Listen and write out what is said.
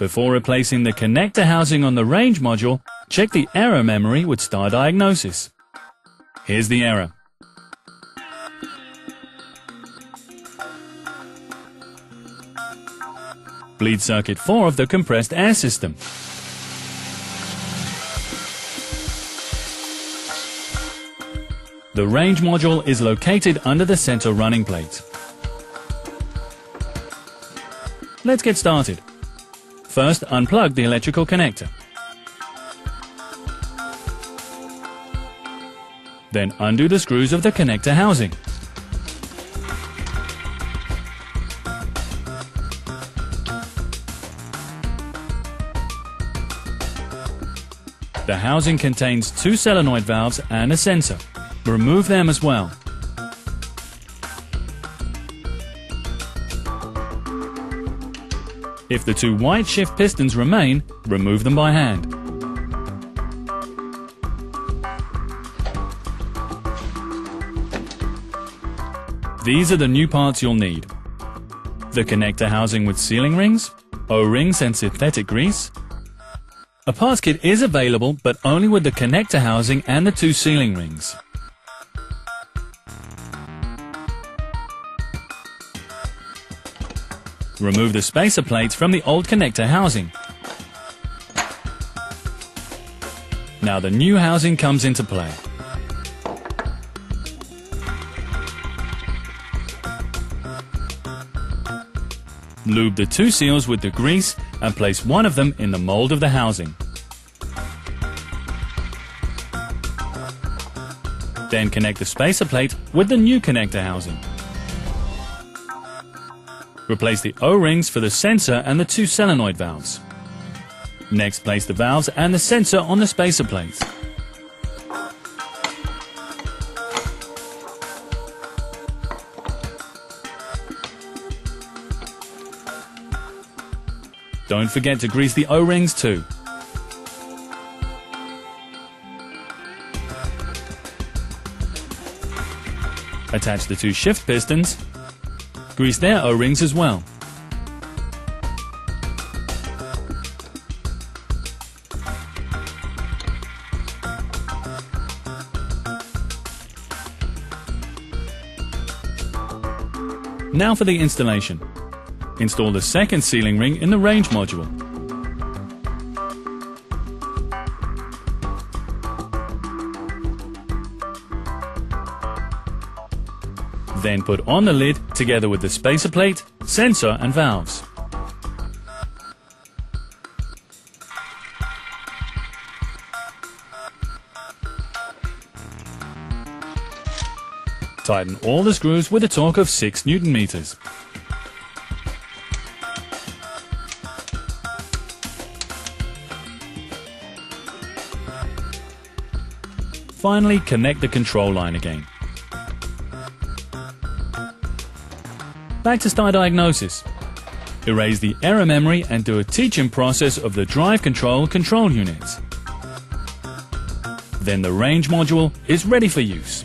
Before replacing the connector housing on the range module, check the error memory with star diagnosis. Here's the error. Bleed circuit 4 of the compressed air system. The range module is located under the center running plate. Let's get started. First, unplug the electrical connector. Then undo the screws of the connector housing. The housing contains 2 solenoid valves and a sensor. Remove them as well. If the 2 white shift pistons remain, remove them by hand. These are the new parts you'll need. The connector housing with sealing rings, O-rings and synthetic grease. A parts kit is available, but only with the connector housing and the 2 sealing rings. Remove the spacer plates from the old connector housing. Now the new housing comes into play. Lube the 2 seals with the grease and place one of them in the mold of the housing. Then connect the spacer plate with the new connector housing. Replace the O-rings for the sensor and the 2 solenoid valves. Next, place the valves and the sensor on the spacer plates. Don't forget to grease the O-rings too. Attach the 2 shift pistons. Grease their O-rings as well. Now for the installation. Install the second sealing ring in the range module. Then put on the lid together with the spacer plate, sensor and valves. Tighten all the screws with a torque of 6 Newton meters. Finally, connect the control line again. Back to star diagnosis. Erase the error memory and do a teach-in process of the drive control units. Then the range module is ready for use.